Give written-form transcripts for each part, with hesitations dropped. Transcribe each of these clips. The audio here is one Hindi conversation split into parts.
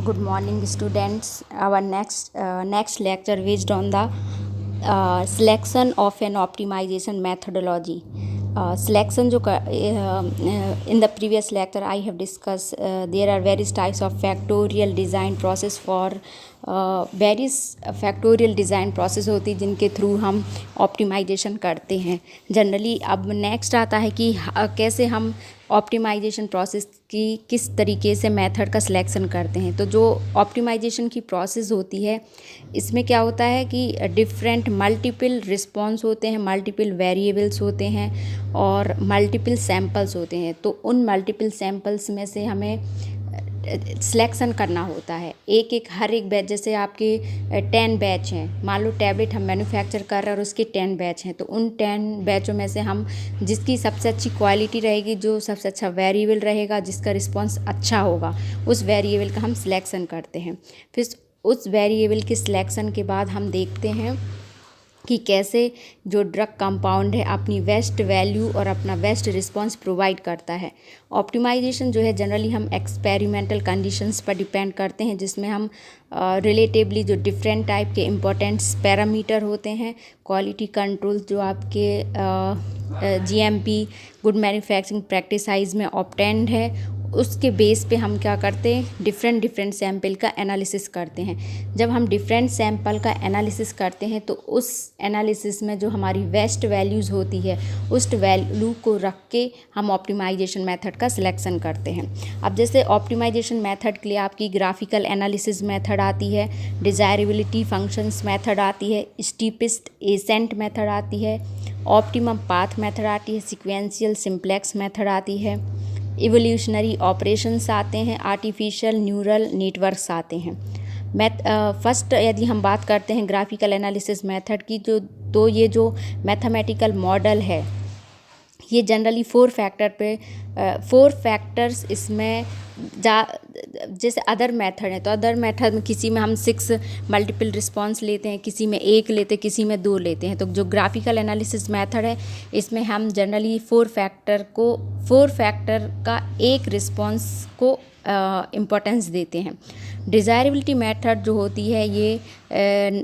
Good morning, students. Our next lecture based on the selection of an optimization methodology. Selection जो in the previous lecture I have discussed, there are various types of factorial design process for various factorial design process होती है जिनके थ्रू हम ऑप्टिमाइजेशन करते हैं जनरली। अब नेक्स्ट आता है कि कैसे हम ऑप्टिमाइजेशन प्रोसेस की किस तरीके से मेथड का सिलेक्शन करते हैं। तो जो ऑप्टिमाइजेशन की प्रोसेस होती है इसमें क्या होता है कि डिफरेंट मल्टीपल रिस्पॉन्स होते हैं, मल्टीपल वेरिएबल्स होते हैं और मल्टीपल सैम्पल्स होते हैं। तो उन मल्टीपल सैम्पल्स में से हमें सिलेक्शन करना होता है हर एक बैच। जैसे आपके 10 बैच हैं, मान लो टैबलेट हम मैन्युफैक्चर कर रहे हैं और उसके 10 बैच हैं, तो उन 10 बैचों में से हम जिसकी सबसे अच्छी क्वालिटी रहेगी, जो सबसे अच्छा वेरिएबल रहेगा, जिसका रिस्पांस अच्छा होगा, उस वेरिएबल का हम सिलेक्शन करते हैं। फिर उस वेरिएबल के सिलेक्शन के बाद हम देखते हैं कि कैसे जो ड्रग कंपाउंड है अपनी बेस्ट वैल्यू और अपना बेस्ट रिस्पांस प्रोवाइड करता है। ऑप्टिमाइजेशन जो है जनरली हम एक्सपेरिमेंटल कंडीशंस पर डिपेंड करते हैं, जिसमें हम रिलेटिवली जो डिफरेंट टाइप के इम्पोर्टेंट्स पैरामीटर होते हैं, क्वालिटी कंट्रोल जो आपके GMP गुड मैन्युफैक्चरिंग प्रैक्टिसाइज में ऑब्टेन्ड है, उसके बेस पे हम क्या करते हैं, डिफरेंट सैंपल का एनालिसिस करते हैं। जब हम डिफरेंट सैंपल का एनालिसिस करते हैं तो उस एनालिसिस में जो हमारी बेस्ट वैल्यूज़ होती है उस वैल्यू को रख के हम ऑप्टिमाइजेशन मेथड का सिलेक्शन करते हैं। अब जैसे ऑप्टिमाइजेशन मेथड के लिए आपकी ग्राफिकल एनालिसिस मेथड आती है, डिज़ायरेबिलिटी फंक्शंस मेथड आती है, स्टीपेस्ट एसेंट मेथड आती है, ऑप्टिमम पाथ मेथड आती है, सीक्वेंशियल सिंप्लेक्स मेथड आती है, इवोल्यूशनरी ऑपरेशंस आते हैं, आर्टिफिशियल न्यूरल नेटवर्क्स आते हैं। फर्स्ट यदि हम बात करते हैं ग्राफिकल एनालिसिस मेथड की, तो ये जो मैथमेटिकल मॉडल है ये जनरली 4 फैक्टर्स इसमें जैसे अदर मेथड है, तो अदर मेथड में किसी में हम 6 मल्टीपल रिस्पांस लेते हैं, किसी में 1 लेते हैं, किसी में 2 लेते हैं। तो जो ग्राफिकल एनालिसिस मेथड है इसमें हम जनरली 4 फैक्टर का एक रिस्पांस को इम्पोर्टेंस देते हैं। डिज़ायरेबिलिटी मेथड जो होती है ये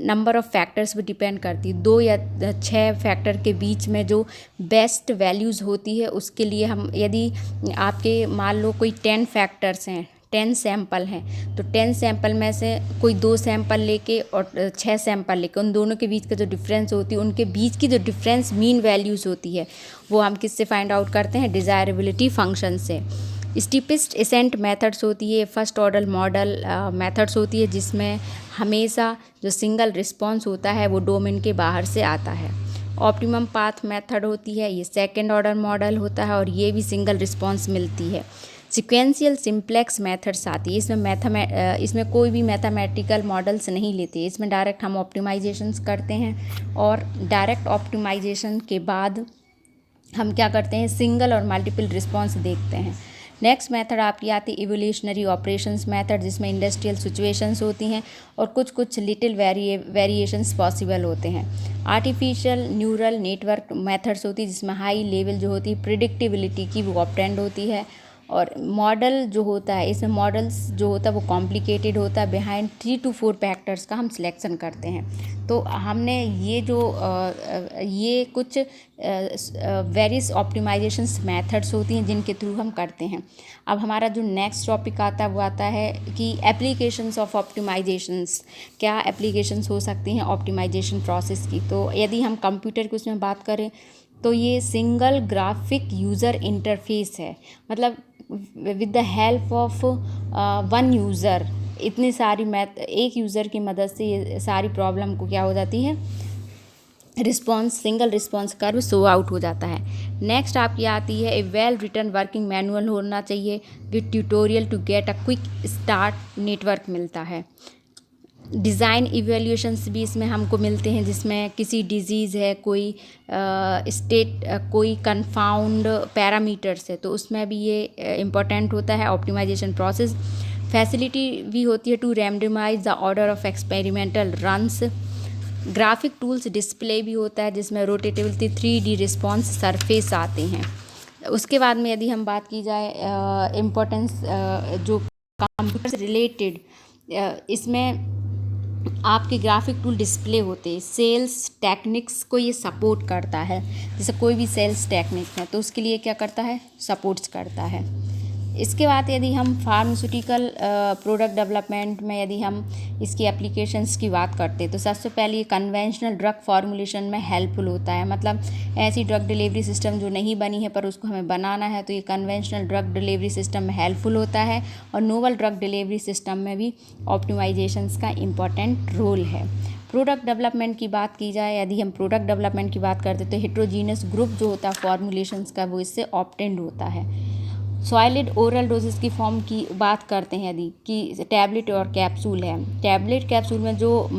नंबर ऑफ़ फैक्टर्स पर डिपेंड करती है। 2 या 6 फैक्टर के बीच में जो बेस्ट वैल्यूज़ होती है उसके लिए हम, यदि आपके मान लो कोई 10 फैक्टर्स हैं, 10 सैंपल हैं, तो 10 सैंपल में से कोई 2 सैंपल लेके और 6 सैंपल लेके उन दोनों के बीच का जो डिफरेंस होती है, उनके बीच की जो डिफरेंस मीन वैल्यूज़ होती है वो हम किससे फाइंड आउट करते हैं, डिज़ायरेबिलिटी फंक्शन से। स्टीपेस्ट एसेंट मेथड्स होती है, फर्स्ट ऑर्डर मॉडल मेथड्स होती है, जिसमें हमेशा जो सिंगल रिस्पांस होता है वो डोमेन के बाहर से आता है। ऑप्टिमम पाथ मेथड होती है, ये सेकंड ऑर्डर मॉडल होता है और ये भी सिंगल रिस्पांस मिलती है। सीक्वेंशियल सिंप्लेक्स मेथड्स आती है, इसमें कोई भी मैथमेटिकल मॉडल्स नहीं लेते, इसमें डायरेक्ट हम ऑप्टिमाइजेशंस करते हैं और डायरेक्ट ऑप्टिमाइजेशन के बाद हम क्या करते हैं, सिंगल और मल्टीपल रिस्पांस देखते हैं। नेक्स्ट मेथड आपकी आती है इवोल्यूशनरी ऑपरेशंस मेथड, जिसमें इंडस्ट्रियल सिचुएशंस होती हैं और कुछ लिटिल वेरिएशंस पॉसिबल होते हैं। आर्टिफिशियल न्यूरल नेटवर्क मेथड्स होती है, जिसमें हाई लेवल जो होती है प्रिडिक्टिबिलिटी की वो ऑब्टेन्ड होती है। और मॉडल जो होता है, इसमें मॉडल्स जो होता है वो कॉम्प्लिकेटेड होता है, बिहाइंड 3 to 4 फैक्टर्स का हम सिलेक्शन करते हैं। तो हमने ये कुछ वेरियस ऑप्टिमाइजेशंस मेथड्स होती हैं जिनके थ्रू हम करते हैं। अब हमारा जो नेक्स्ट टॉपिक आता है वो आता है कि एप्लीकेशंस ऑफ ऑप्टिमाइजेशंस, क्या एप्लीकेशंस हो सकती हैं ऑप्टिमाइजेशन प्रोसेस की। तो यदि हम कंप्यूटर की उसमें बात करें तो ये सिंगल ग्राफिक यूज़र इंटरफेस है, मतलब with the help of 1 user इतनी सारी एक यूज़र की मदद से ये सारी प्रॉब्लम को क्या हो जाती है, single response curve show out हो जाता है। नेक्स्ट आपकी आती है a well written working manual होना चाहिए with tutorial to get a quick start network मिलता है। डिज़ाइन इवेल्यूशंस भी इसमें हमको मिलते हैं, जिसमें किसी डिजीज़ है, कोई कोई कन्फाउंड पैरामीटर्स है, तो उसमें भी ये इम्पोर्टेंट होता है ऑप्टिमाइजेशन प्रोसेस। फैसिलिटी भी होती है to randomize the order of experimental runs. Graphic tools display भी होता है, जिसमें रोटेटेबल 3D रिस्पॉन्स सरफेस आते हैं। उसके बाद में यदि हम बात की जाए इम्पोर्टेंस जो कंप्यूटर से रिलेटेड, इसमें आपके ग्राफिक टूल डिस्प्ले होते हैं। सेल्स टेक्निक्स को ये सपोर्ट करता है, जैसे कोई भी सेल्स टेक्निक है तो उसके लिए क्या करता है, सपोर्ट्स करता है। इसके बाद यदि हम फार्मास्यूटिकल प्रोडक्ट डेवलपमेंट में यदि हम इसकी एप्लीकेशंस की बात करते हैं तो सबसे पहले ये कन्वेंशनल ड्रग फार्मूलेशन में हेल्पफुल होता है। मतलब ऐसी ड्रग डिलीवरी सिस्टम जो नहीं बनी है पर उसको हमें बनाना है तो ये कन्वेंशनल ड्रग डिलीवरी सिस्टम में हेल्पफुल होता है। और नोवल ड्रग डिलीवरी सिस्टम में भी ऑप्टिमाइजेशंस का इम्पॉर्टेंट रोल है। प्रोडक्ट डेवलपमेंट की बात की जाए, यदि हम प्रोडक्ट डेवलपमेंट की बात करते तो हेट्रोजीनियस ग्रुप जो होता है फॉर्मुलेशंस का वो इससे ऑब्टेंड होता है। सॉलिड ओरल डोजेस की फॉर्म की बात करते हैं यदि कि टैबलेट और कैप्सूल है। टैबलेट कैप्सूल में जो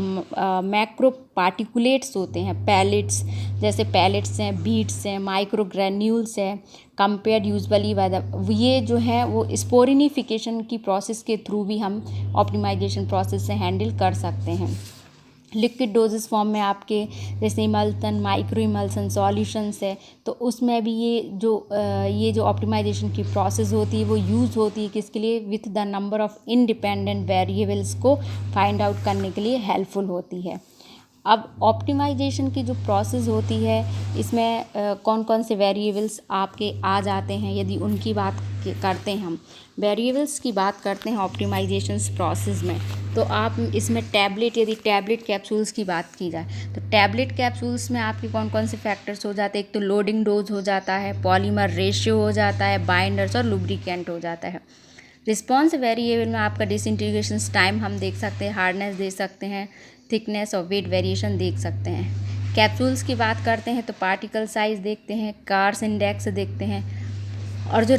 मैक्रो पार्टिकुलेट्स होते हैं, पैलेट्स, जैसे पैलेट्स हैं, बीट्स हैं, माइक्रो ग्रैन्यूल्स हैं, कंपेयर्ड यूजुअली बाय द, ये जो है वो स्पोरिनिफिकेशन की प्रोसेस के थ्रू भी हम ऑप्टिमाइजेशन प्रोसेस से हैंडल कर सकते हैं। लिक्विड डोजेस फॉर्म में आपके जैसे इमल्सन, माइक्रो इमल्सन सॉल्यूशंस है तो उसमें भी ये जो ऑप्टिमाइजेशन की प्रोसेस होती है वो यूज़ होती है किसके लिए, with the number of independent variables को फाइंड आउट करने के लिए हेल्पफुल होती है। अब ऑप्टिमाइजेशन की जो प्रोसेस होती है इसमें कौन कौन से वेरिएबल्स आपके आ जाते हैं, यदि उनकी बात करते हैं हम वेरिएबल्स की बात करते हैं ऑप्टिमाइजेशंस प्रोसेस में तो आप इसमें टैबलेट, यदि टैबलेट कैप्सूल्स की बात की जाए तो टैबलेट कैप्सूल्स में आपके कौन कौन से फैक्टर्स हो जाते हैं, एक तो लोडिंग डोज हो जाता है, पॉलीमर रेशियो हो जाता है, बाइंडर्स और लुब्रिकेंट हो जाता है। रिस्पॉन्स वेरिएबल में आपका डिसइंटीग्रेशन टाइम हम देख सकते हैं, हार्डनेस देख सकते हैं, थिकनेस और वेट वेरिएशन देख सकते हैं। कैप्सूल्स की बात करते हैं तो पार्टिकल साइज देखते हैं, कार्स इंडेक्स देखते हैं और जो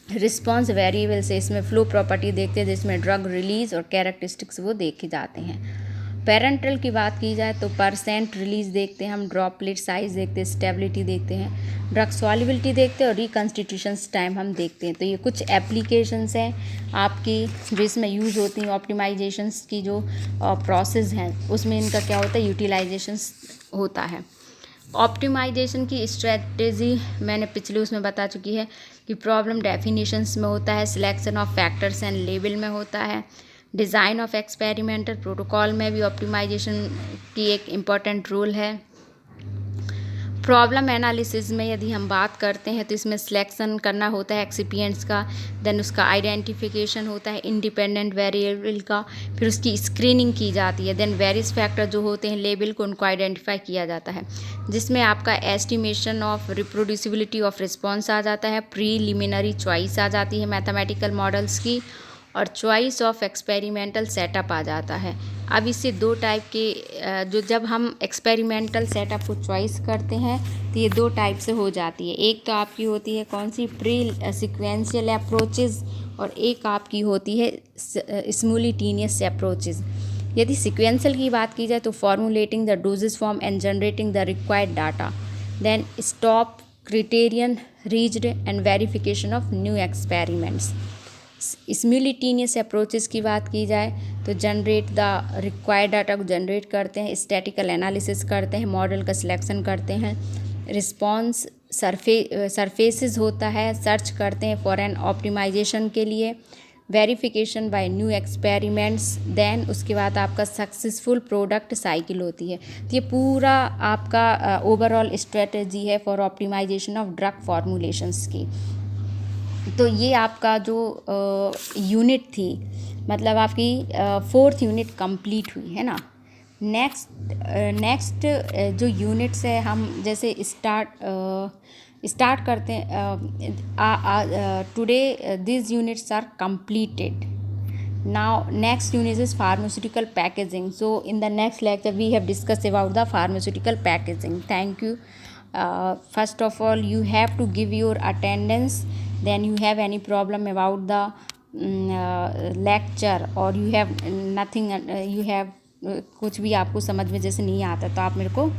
रिस्पॉन्स वेरिएबल्स है इसमें फ्लो प्रॉपर्टी देखते हैं जिसमें ड्रग रिलीज और कैरेक्टरिस्टिक्स वो देखे जाते हैं। पेरेंटल की बात की जाए तो परसेंट रिलीज देखते हैं हम, ड्रॉपलेट साइज देखते हैं, स्टेबिलिटी देखते हैं, ड्रग सॉल्युबिलिटी देखते हैं और रिकन्स्टिट्यूशन टाइम हम देखते हैं। तो ये कुछ एप्लीकेशंस हैं आपकी जो इसमें यूज़ होती हैं। ऑप्टिमाइजेशंस की जो प्रोसेस हैं उसमें इनका क्या होता है, यूटिलाइजेशंस होता है। ऑप्टिमाइजेशन की स्ट्रेटजी मैंने पिछले उसमें बता चुकी है कि प्रॉब्लम डेफिनेशंस में होता है, selection of factors and label में होता है, डिज़ाइन ऑफ एक्सपेरिमेंटल प्रोटोकॉल में भी ऑप्टिमाइजेशन की एक इम्पॉर्टेंट रोल है। प्रॉब्लम एनालिसिस में यदि हम बात करते हैं तो इसमें सिलेक्शन करना होता है एक्सिपिएंट्स का, देन उसका आइडेंटिफिकेशन होता है इंडिपेंडेंट वेरिएबल का, फिर उसकी स्क्रीनिंग की जाती है, देन वेरियस फैक्टर जो होते हैं लेबल को उनको आइडेंटिफाई किया जाता है, जिसमें आपका estimation of reproducibility of response आ जाता है, प्रीलिमिनरी चॉइस आ जाती है मैथमेटिकल मॉडल्स की और चॉइस ऑफ एक्सपेरिमेंटल सेटअप आ जाता है। अब इससे दो टाइप के जो जब हम एक्सपेरिमेंटल सेटअप को चॉइस करते हैं तो ये दो टाइप से हो जाती है। एक तो आपकी होती है कौन सी, प्री सीक्वेंशियल अप्रोचेज़ और एक आपकी होती है सिमुलेटेनियस अप्रोचेज़। यदि सीक्वेंशियल की बात की जाए तो formulating the dosage form and generating the required data, then stop criterion reached and verification of new experiments. Simultaneous approaches की बात की जाए तो जनरेट द रिक्वायर्ड डाटा को जनरेट करते हैं, स्टैटिकल एनालिसिस करते हैं, मॉडल का सिलेक्शन करते हैं, रिस्पॉन्स सरफेसेस होता है, सर्च करते हैं फॉर एन ऑप्टिमाइजेशन के लिए, verification by new experiments, then उसके बाद आपका सक्सेसफुल प्रोडक्ट साइकिल होती है। तो ये पूरा आपका ओवरऑल स्ट्रेटजी है for optimisation of drug formulations की। तो ये आपका जो यूनिट थी, मतलब आपकी 4th यूनिट कंप्लीट हुई है ना। नेक्स्ट जो यूनिट्स है हम जैसे स्टार्ट करते हैं। Today this units are completed. Now next unit is pharmaceutical packaging. So in the next lecture we have discussed about the pharmaceutical packaging. Thank you. First of all you have to give your attendance, then you have any problem about the lecture or you have nothing, you have कुछ भी आपको समझ में जैसे नहीं आता तो आप मेरे को